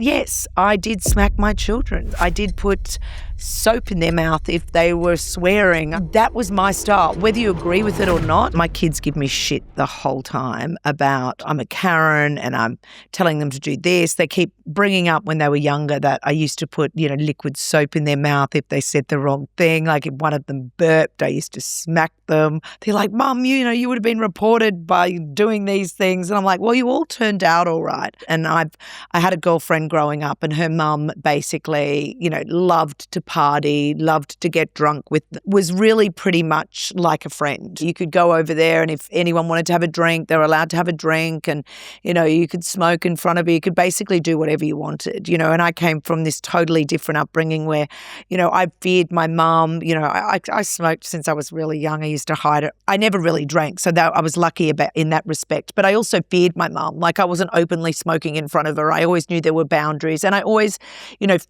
yes, I did smack my children. I did put soap in their mouth if they were swearing. That was my style. Whether you agree with it or not, my kids give me shit the whole time about I'm a Karen and I'm telling them to do this. They keep bringing up when they were younger that I used to put, liquid soap in their mouth if they said the wrong thing. Like if one of them burped, I used to smack them. They're like, Mum, you would have been reported by doing these things. And I'm like, well, you all turned out all right. And I had a girlfriend growing up and her mum basically, loved to party, loved to get drunk was really pretty much like a friend. You could go over there and if anyone wanted to have a drink, they were allowed to have a drink and, you could smoke in front of you. You could basically do whatever you wanted, and I came from this totally different upbringing where, I feared my mum. I smoked since I was really young. I used to hide it. I never really drank, so I was lucky in that respect. But I also feared my mum. Like I wasn't openly smoking in front of her. I always knew there were boundaries and I always,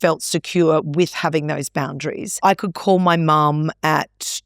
felt secure with having those boundaries. I could call my mum at,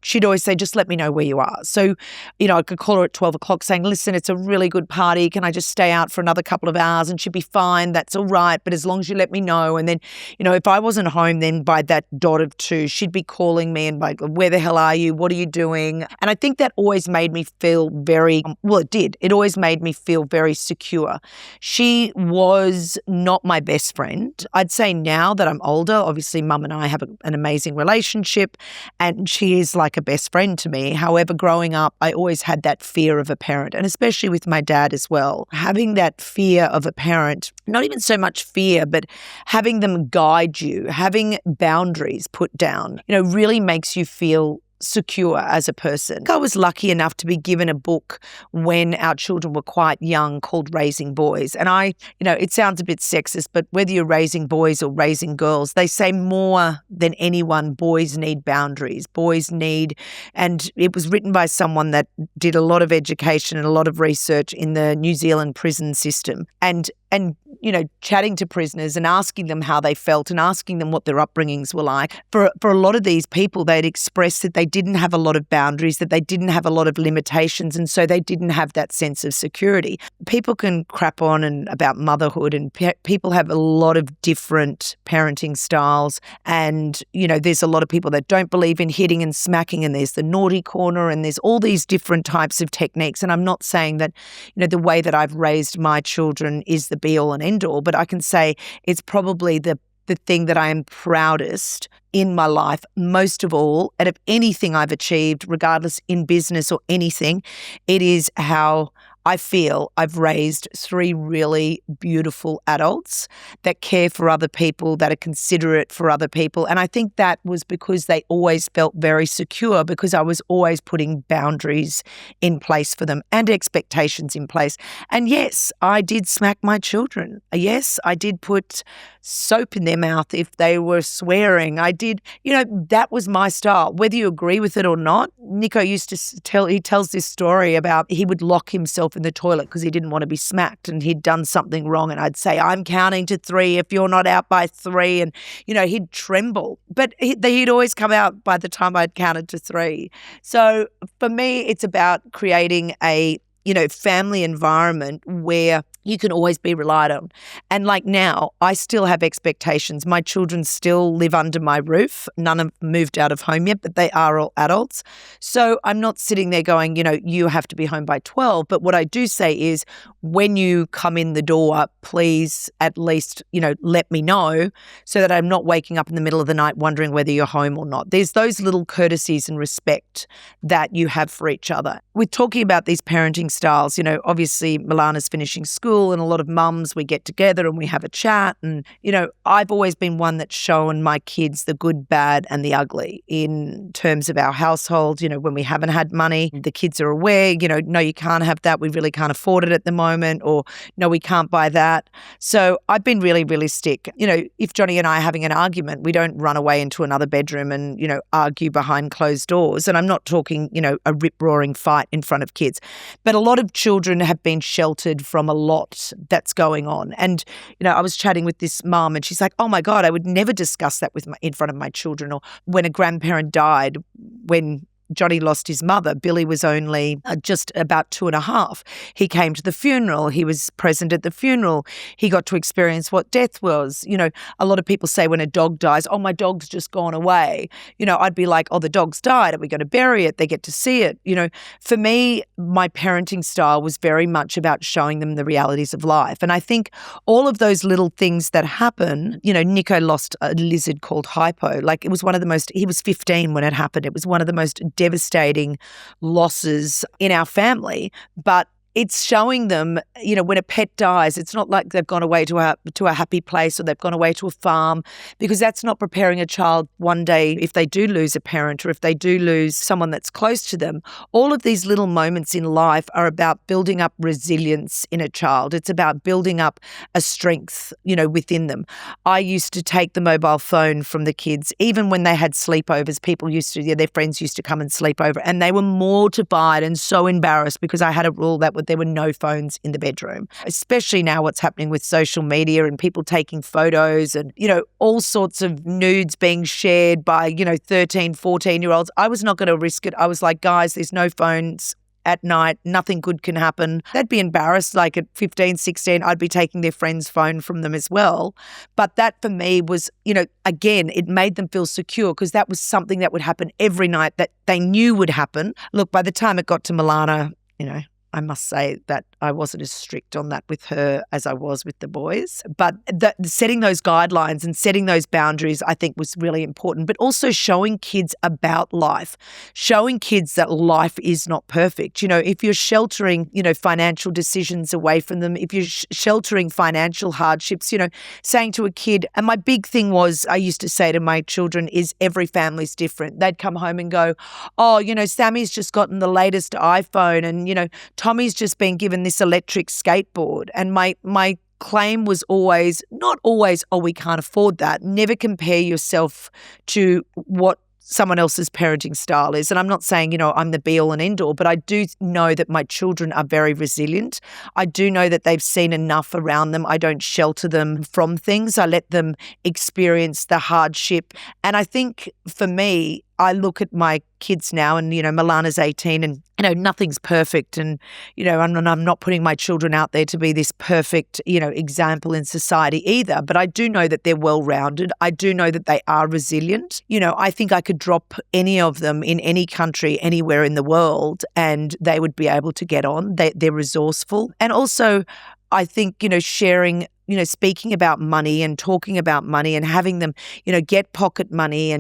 she'd always say, just let me know where you are. So, I could call her at 12 o'clock saying, listen, it's a really good party. Can I just stay out for another couple of hours? And she'd be fine. That's all right. But as long as you let me know. And then, if I wasn't home then by that dot of 2, she'd be calling me and like, where the hell are you? What are you doing? And I think that always made me feel it did. It always made me feel very secure. She was not my best friend. I'd say now that I'm older, obviously Mum and I have an amazing relationship and she is like a best friend to me. However, growing up, I always had that fear of a parent, and especially with my dad as well. Having that fear of a parent, not even so much fear, but having them guide you, having boundaries put down, really makes you feel secure as a person. I was lucky enough to be given a book when our children were quite young called Raising Boys. And it sounds a bit sexist, but whether you're raising boys or raising girls, they say more than anyone, boys need boundaries. And it was written by someone that did a lot of education and a lot of research in the New Zealand prison system. And chatting to prisoners and asking them how they felt and asking them what their upbringings were like. For a lot of these people, they'd expressed that they didn't have a lot of boundaries, that they didn't have a lot of limitations, and so they didn't have that sense of security. People can crap on about motherhood, and people have a lot of different parenting styles. And, there's a lot of people that don't believe in hitting and smacking, and there's the naughty corner, and there's all these different types of techniques. And I'm not saying that, the way that I've raised my children is the be-all and end-all, but I can say it's probably the thing that I am proudest in my life, most of all, out of anything I've achieved, regardless in business or anything. It is how I feel I've raised 3 really beautiful adults that care for other people, that are considerate for other people. And I think that was because they always felt very secure, because I was always putting boundaries in place for them and expectations in place. And yes, I did smack my children. Yes, I did put soap in their mouth if they were swearing. I did, that was my style. Whether you agree with it or not, Nico used to he tells this story about he would lock himself in the toilet because he didn't want to be smacked and he'd done something wrong. And I'd say, I'm counting to 3 if you're not out by 3. And, he'd tremble. But he'd always come out by the time I'd counted to 3. So for me, it's about creating a family environment where you can always be relied on. And like now, I still have expectations. My children still live under my roof. None have moved out of home yet, but they are all adults. So I'm not sitting there going, you have to be home by 12. But what I do say is when you come in the door, please at least, let me know so that I'm not waking up in the middle of the night wondering whether you're home or not. There's those little courtesies and respect that you have for each other. We're talking about these parenting styles. Obviously Milana's finishing school and a lot of mums, we get together and we have a chat. And, I've always been one that's shown my kids the good, bad and the ugly in terms of our household. When we haven't had money, the kids are aware, no, you can't have that. We really can't afford it at the moment, or no, we can't buy that. So I've been really realistic. If Johnny and I are having an argument, we don't run away into another bedroom and, argue behind closed doors. And I'm not talking, a rip-roaring fight in front of kids. But a lot of children have been sheltered from a lot that's going on. And, I was chatting with this mum and she's like, oh my God, I would never discuss that in front of my children. Or when a grandparent died, when Johnny lost his mother. Billy was only just about 2.5. He came to the funeral. He was present at the funeral. He got to experience what death was. A lot of people say when a dog dies, oh, my dog's just gone away. I'd be like, oh, the dog's died. Are we going to bury it? They get to see it. For me, my parenting style was very much about showing them the realities of life. And I think all of those little things that happen, Nico lost a lizard called Hypo. It was he was 15 when it happened. It was one of the most devastating losses in our family. But it's showing them, when a pet dies, it's not like they've gone away to a happy place or they've gone away to a farm, because that's not preparing a child one day if they do lose a parent or if they do lose someone that's close to them. All of these little moments in life are about building up resilience in a child. It's about building up a strength, within them. I used to take the mobile phone from the kids, even when they had sleepovers. Their friends used to come and sleep over, and they were mortified and so embarrassed because I had a rule that there were no phones in the bedroom, especially now what's happening with social media and people taking photos and, all sorts of nudes being shared by, 13, 14-year-olds. I was not going to risk it. I was like, guys, there's no phones at night. Nothing good can happen. They'd be embarrassed. At 15, 16, I'd be taking their friend's phone from them as well. But that for me was, again, it made them feel secure because that was something that would happen every night that they knew would happen. Look, by the time it got to Milana, I must say that I wasn't as strict on that with her as I was with the boys. But setting those guidelines and setting those boundaries, I think, was really important. But also showing kids about life, showing kids that life is not perfect. If you're sheltering, financial decisions away from them, if you're sheltering financial hardships, saying to a kid, and my big thing was I used to say to my children is every family's different. They'd come home and go, oh, Sammy's just gotten the latest iPhone and, Tommy's just been given this electric skateboard. And my claim was not always, oh, we can't afford that. Never compare yourself to what someone else's parenting style is. And I'm not saying, I'm the be all and end all, but I do know that my children are very resilient. I do know that they've seen enough around them. I don't shelter them from things. I let them experience the hardship. And I think for me, I look at my kids now and, Milana's 18 and, nothing's perfect. And, I'm not putting my children out there to be this perfect, example in society either. But I do know that they're well-rounded. I do know that they are resilient. I think I could drop any of them in any country, anywhere in the world, and they would be able to get on. They're resourceful. And also, I think, sharing, speaking about money and talking about money and having them, get pocket money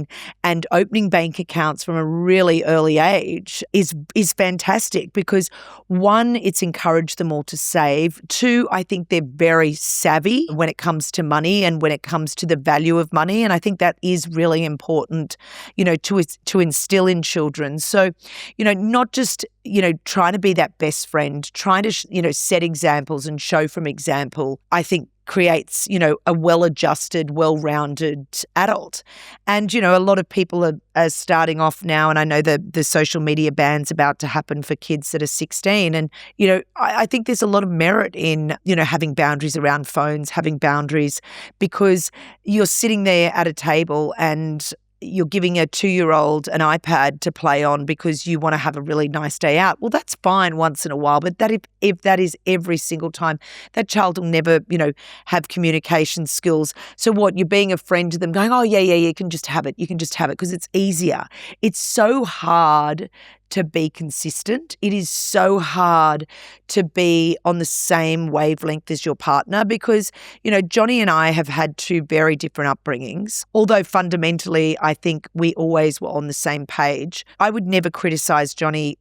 and opening bank accounts from a really early age is fantastic because one, it's encouraged them all to save. Two, I think they're very savvy when it comes to money and when it comes to the value of money. And I think that is really important, to instill in children. So, not just, trying to be that best friend, trying to, set examples and show from example, I think creates, a well-adjusted, well-rounded adult. And, a lot of people are starting off now, and I know the social media ban's about to happen for kids that are 16. And, I think there's a lot of merit in, having boundaries around phones, having boundaries, because you're sitting there at a table and you're giving a 2-year-old an iPad to play on because you want to have a really nice day out. Well, that's fine once in a while, but that if that is every single time, that child will never, have communication skills. So what, you're being a friend to them going, oh, yeah, you can just have it. You can just have it because it's easier. It's so hard to be consistent. It is so hard to be on the same wavelength as your partner because, Johnny and I have had two very different upbringings. Although fundamentally, I think we always were on the same page. I would never criticize Johnny.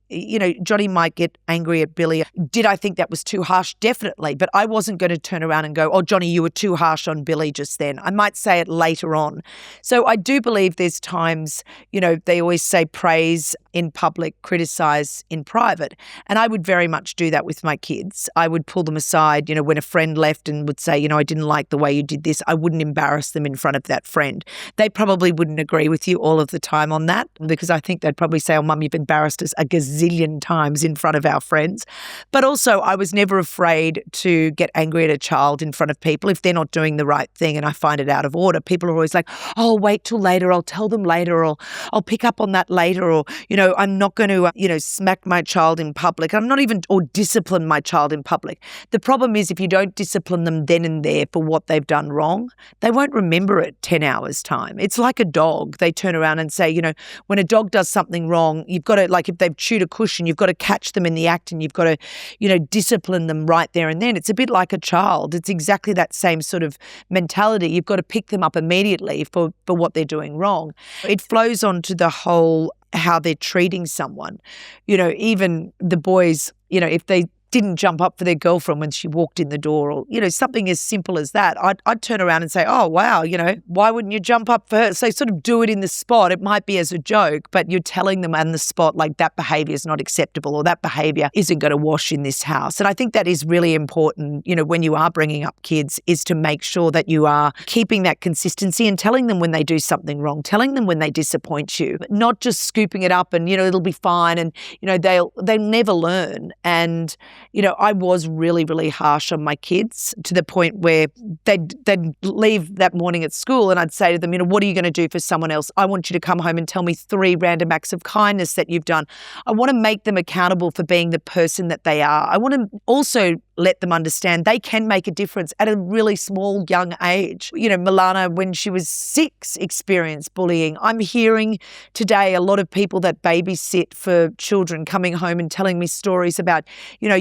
Johnny might get angry at Billy. Did I think that was too harsh? Definitely. But I wasn't going to turn around and go, oh, Johnny, you were too harsh on Billy just then. I might say it later on. So I do believe there's times, they always say praise in public, criticize in private. And I would very much do that with my kids. I would pull them aside, when a friend left and would say, I didn't like the way you did this. I wouldn't embarrass them in front of that friend. They probably wouldn't agree with you all of the time on that because I think they'd probably say, oh, Mum, you've embarrassed us a gazillion times in front of our friends. But also I was never afraid to get angry at a child in front of people if they're not doing the right thing and I find it out of order. People are always like, oh, wait till later. I'll tell them later or I'll pick up on that later or, I'm not going to, smack my child in public. I'm not even, or discipline my child in public. The problem is if you don't discipline them then and there for what they've done wrong, they won't remember it 10 hours time. It's like a dog. They turn around and say, when a dog does something wrong, you've got to, like if they've chewed a cushion, you've got to catch them in the act and you've got to, discipline them right there and then. It's a bit like a child. It's exactly that same sort of mentality. You've got to pick them up immediately for what they're doing wrong. It flows on to the whole how they're treating someone. Even the boys, if they didn't jump up for their girlfriend when she walked in the door or, something as simple as that, I'd turn around and say, oh, wow, why wouldn't you jump up for her? So sort of do it in the spot. It might be as a joke, but you're telling them on the spot, like that behaviour is not acceptable or that behaviour isn't going to wash in this house. And I think that is really important, when you are bringing up kids, is to make sure that you are keeping that consistency and telling them when they do something wrong, telling them when they disappoint you, not just scooping it up and, it'll be fine and, they'll never learn. And I was really, really harsh on my kids to the point where they'd leave that morning at school and I'd say to them, what are you going to do for someone else? I want you to come home and tell me 3 random acts of kindness that you've done. I want to make them accountable for being the person that they are. I want to also let them understand they can make a difference at a really small, young age. Milana, when she was 6, experienced bullying. I'm hearing today a lot of people that babysit for children coming home and telling me stories about,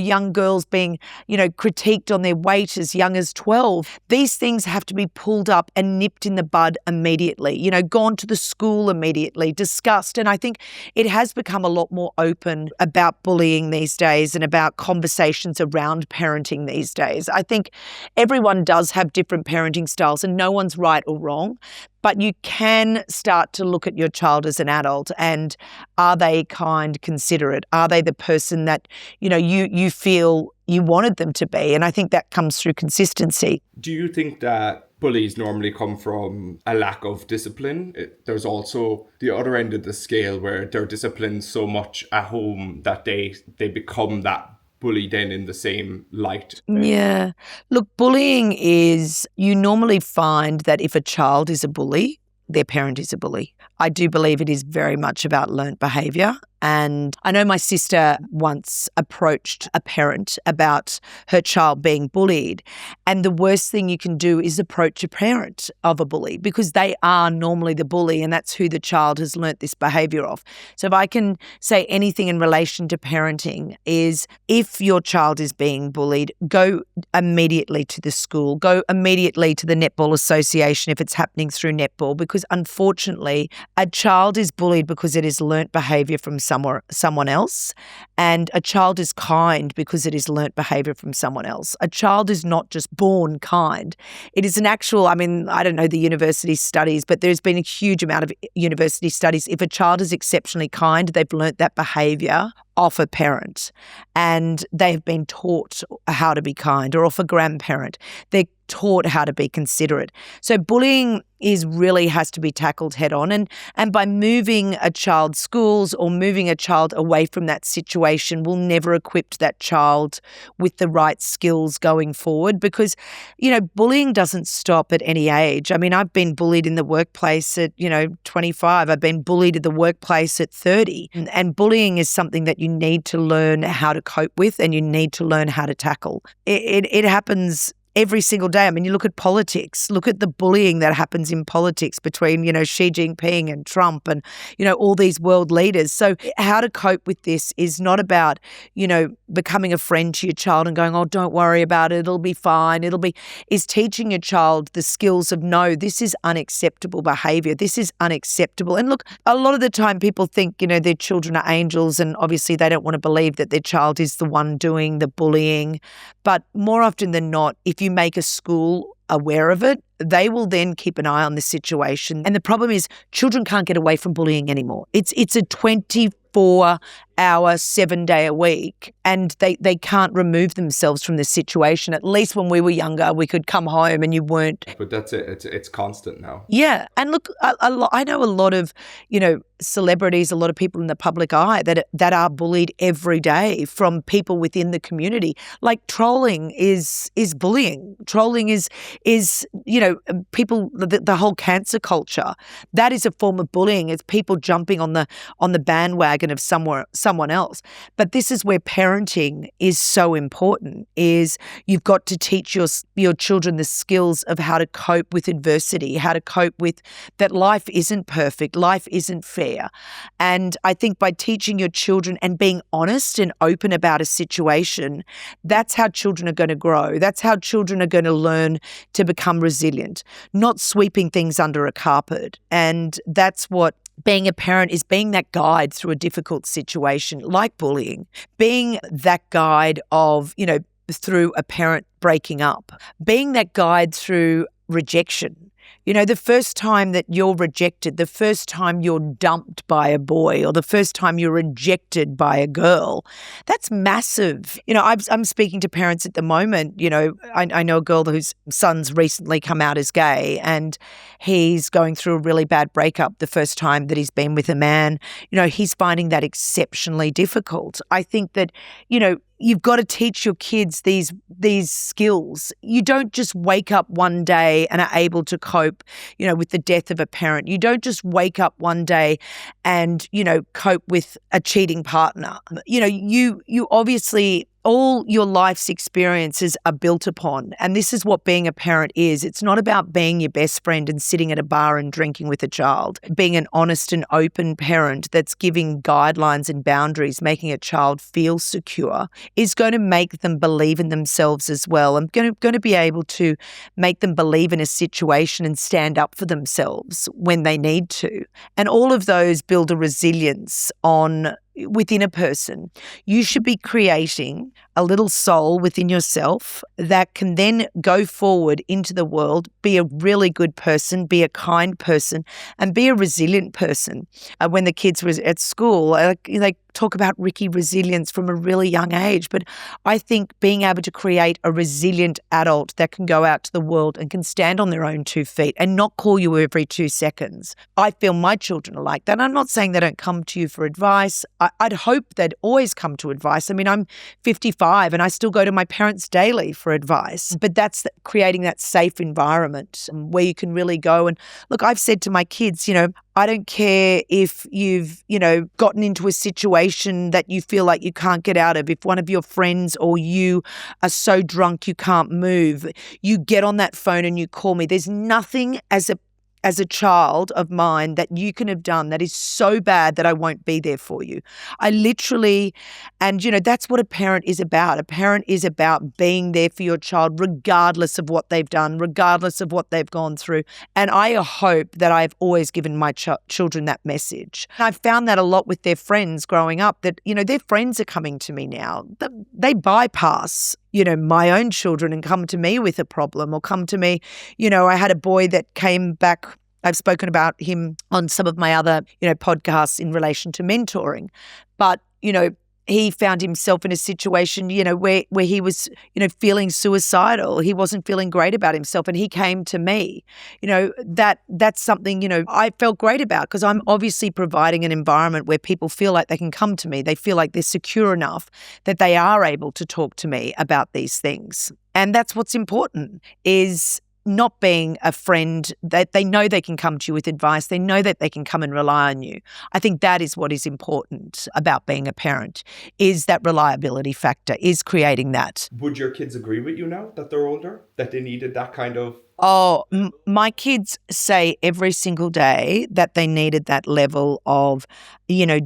young girls being, critiqued on their weight as young as 12. These things have to be pulled up and nipped in the bud immediately, gone to the school immediately, discussed. And I think it has become a lot more open about bullying these days and about conversations around parenting these days. I think everyone does have different parenting styles and no one's right or wrong, but you can start to look at your child as an adult and are they kind, considerate? Are they the person that, you feel you wanted them to be? And I think that comes through consistency. Do you think that bullies normally come from a lack of discipline? There's also the other end of the scale where they're disciplined so much at home that they become that bully then in the same light. Yeah. Look, bullying is, you normally find that if a child is a bully, their parent is a bully. I do believe it is very much about learnt behaviour. And I know my sister once approached a parent about her child being bullied. And the worst thing you can do is approach a parent of a bully because they are normally the bully and that's who the child has learnt this behaviour of. So if I can say anything in relation to parenting is if your child is being bullied, go immediately to the school, go immediately to the Netball Association if it's happening through netball, because unfortunately a child is bullied because it is learnt behaviour from someone else, and a child is kind because it is learnt behaviour from someone else. A child is not just born kind. It is an actual, I don't know the university studies, but there's been a huge amount of university studies. If a child is exceptionally kind, they've learnt that behaviour off a parent and they've been taught how to be kind, or off a grandparent. They're taught how to be considerate. So bullying really has to be tackled head on, and by moving a child's schools or moving a child away from that situation will never equip that child with the right skills going forward, because bullying doesn't stop at any age. I've been bullied in the workplace at 25. I've been bullied at the workplace at 30, and bullying is something that you need to learn how to cope with and you need to learn how to tackle. It happens every single day. You look at politics, look at the bullying that happens in politics between, Xi Jinping and Trump and, all these world leaders. So how to cope with this is not about, becoming a friend to your child and going, oh, don't worry about it, it'll be fine. Is teaching your child the skills of, no, this is unacceptable behaviour. This is unacceptable. And look, a lot of the time people think, their children are angels and obviously they don't want to believe that their child is the one doing the bullying. But more often than not, if you make a school aware of it, they will then keep an eye on the situation. And the problem is children can't get away from bullying anymore. It's a 24 hour, 7-day a week, and they can't remove themselves from the situation. At least when we were younger, we could come home and you weren't. But that's it. It's constant now. Yeah. And look, I know a lot of, celebrities, a lot of people in the public eye that are bullied every day from people within the community. Like trolling is bullying. Trolling is people, the whole cancer culture. That is a form of bullying. It's people jumping on the bandwagon of someone else. But this is where parenting is so important, is you've got to teach your children the skills of how to cope with adversity, how to cope with that life isn't perfect, life isn't fair. And I think by teaching your children and being honest and open about a situation, that's how children are going to grow. That's how children are going to learn to become resilient, not sweeping things under a carpet. And that's what being a parent is, being that guide through a difficult situation like bullying, being that guide of, through a parent breaking up, being that guide through rejection. The first time that you're rejected, the first time you're dumped by a boy, or the first time you're rejected by a girl, that's massive. I'm speaking to parents at the moment. I know a girl whose son's recently come out as gay, and he's going through a really bad breakup the first time that he's been with a man. He's finding that exceptionally difficult. I think that, you've got to teach your kids these skills. You don't just wake up one day and are able to cope, with the death of a parent. You don't just wake up one day and, cope with a cheating partner. You obviously, all your life's experiences are built upon. And this is what being a parent is. It's not about being your best friend and sitting at a bar and drinking with a child. Being an honest and open parent that's giving guidelines and boundaries, making a child feel secure, is going to make them believe in themselves as well. And going to be able to make them believe in a situation and stand up for themselves when they need to. And all of those build a resilience within a person. You should be creating a little soul within yourself that can then go forward into the world, be a really good person, be a kind person, and be a resilient person. When the kids were at school, they talk about Ricky resilience from a really young age, but I think being able to create a resilient adult that can go out to the world and can stand on their own 2 feet and not call you every 2 seconds. I feel my children are like that. I'm not saying they don't come to you for advice. I'd hope they'd always come to advice. I mean, I'm 55 and I still go to my parents daily for advice, but that's creating that safe environment where you can really go. And look, I've said to my kids, I don't care if you've, gotten into a situation that you feel like you can't get out of. If one of your friends or you are so drunk you can't move, you get on that phone and you call me. There's nothing as a child of mine that you can have done that is so bad that I won't be there for you. I literally, and that's what a parent is about. A parent is about being there for your child regardless of what they've done, regardless of what they've gone through. And I hope that I've always given my children that message. I've found that a lot with their friends growing up, that, their friends are coming to me now. They bypass my own children and come to me with a problem, or come to me. I had a boy that came back. I've spoken about him on some of my other, podcasts in relation to mentoring. But, he found himself in a situation, where he was, feeling suicidal. He wasn't feeling great about himself, and he came to me. That's something, I felt great about, because I'm obviously providing an environment where people feel like they can come to me. They feel like they're secure enough that they are able to talk to me about these things. And that's what's important, is not being a friend that they know they can come to you with advice. They know that they can come and rely on you. I think that is what is important about being a parent, is that reliability factor, is creating that. Would your kids agree with you now that they're older, that they needed that kind of? Oh, my kids say every single day that they needed that level of,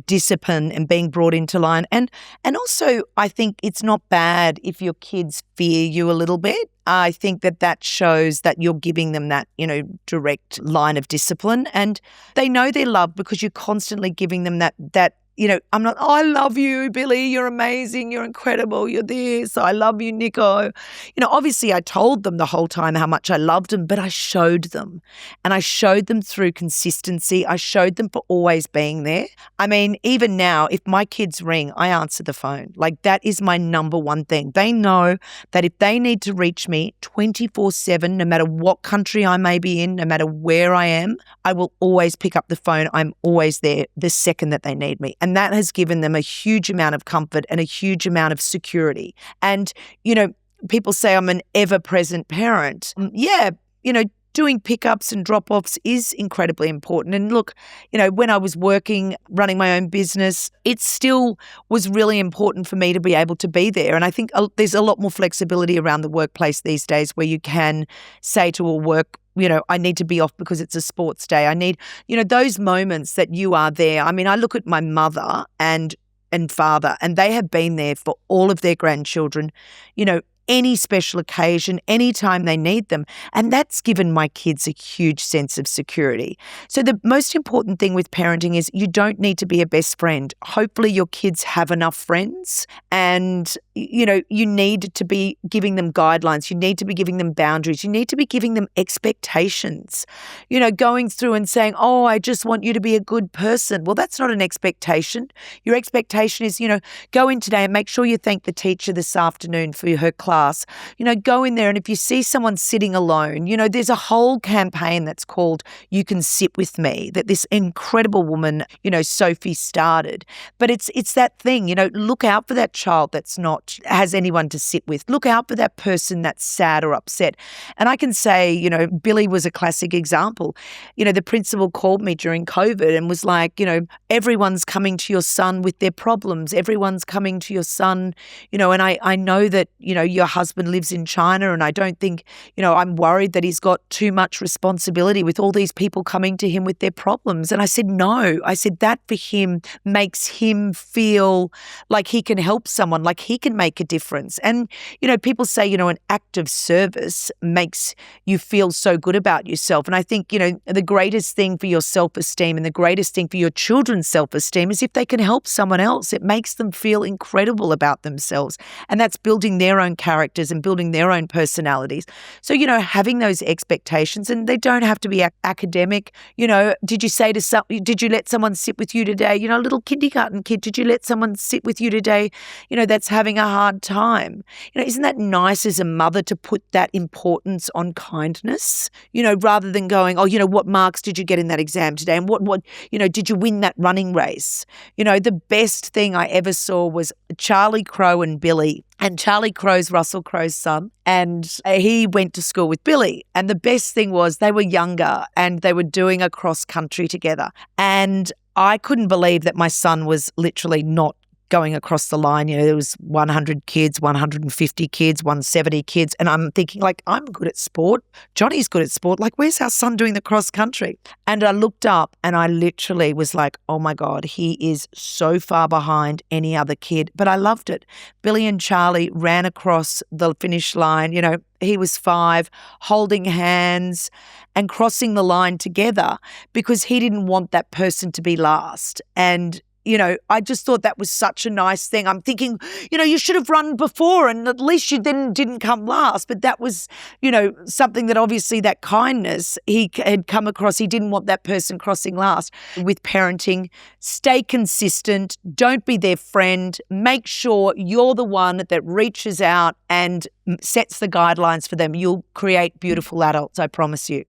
discipline and being brought into line. And also, I think it's not bad if your kids fear you a little bit. I think that shows that you're giving them that, direct line of discipline, and they know they're loved because you're constantly giving them that I'm not, oh, I love you, Billy, you're amazing, you're incredible, you're this, I love you, Nico. Obviously I told them the whole time how much I loved them, but I showed them. And I showed them through consistency. I showed them for always being there. I mean, even now, if my kids ring, I answer the phone. Like, that is my number one thing. They know that if they need to reach me 24/7, no matter what country I may be in, no matter where I am, I will always pick up the phone. I'm always there the second that they need me. And that has given them a huge amount of comfort and a huge amount of security. And, people say I'm an ever-present parent. Yeah, doing pickups and drop-offs is incredibly important. And look, when I was working, running my own business, it still was really important for me to be able to be there. And I think there's a lot more flexibility around the workplace these days where you can say to a work, I need to be off because it's a sports day. I need, those moments that you are there. I mean, I look at my mother and father, and they have been there for all of their grandchildren, any special occasion, anytime they need them. And that's given my kids a huge sense of security. So the most important thing with parenting is you don't need to be a best friend. Hopefully your kids have enough friends, and, you need to be giving them guidelines. You need to be giving them boundaries. You need to be giving them expectations, going through and saying, oh, I just want you to be a good person. Well, that's not an expectation. Your expectation is, go in today and make sure you thank the teacher this afternoon for her class. Go in there, and if you see someone sitting alone, there's a whole campaign that's called You Can Sit With Me that this incredible woman, Sophie started. But it's that thing, look out for that child that's not has anyone to sit with. Look out for that person that's sad or upset. And I can say, Billy was a classic example. The principal called me during COVID and was like, everyone's coming to your son with their problems. Everyone's coming to your son, and I know that, your husband lives in China, and I don't think, I'm worried that he's got too much responsibility with all these people coming to him with their problems. And I said, no. I said that for him makes him feel like he can help someone, like he can make a difference. And, people say, an act of service makes you feel so good about yourself. And I think, the greatest thing for your self-esteem and the greatest thing for your children's self-esteem is if they can help someone else. It makes them feel incredible about themselves. And that's building their own characters and building their own personalities. So, having those expectations, and they don't have to be academic. Did you let someone sit with you today? A little kindergarten kid, did you let someone sit with you today, that's having a hard time? Isn't that nice as a mother to put that importance on kindness, rather than going, oh, what marks did you get in that exam today? And what did you win that running race? The best thing I ever saw was Charlie Crow and Billy. And Charlie Crow's Russell Crowe's son, and he went to school with Billy. And the best thing was they were younger and they were doing a cross country together. And I couldn't believe that my son was literally not going across the line. There was 100 kids, 150 kids, 170 kids. And I'm thinking, I'm good at sport. Johnny's good at sport. Where's our son doing the cross country? And I looked up and I literally was like, oh my God, he is so far behind any other kid. But I loved it. Billy and Charlie ran across the finish line. He was 5, holding hands and crossing the line together because he didn't want that person to be last. And I just thought that was such a nice thing. I'm thinking, you should have run before and at least you then didn't come last. But that was, something that obviously that kindness he had come across. He didn't want that person crossing last. With parenting, stay consistent. Don't be their friend. Make sure you're the one that reaches out and sets the guidelines for them. You'll create beautiful adults, I promise you.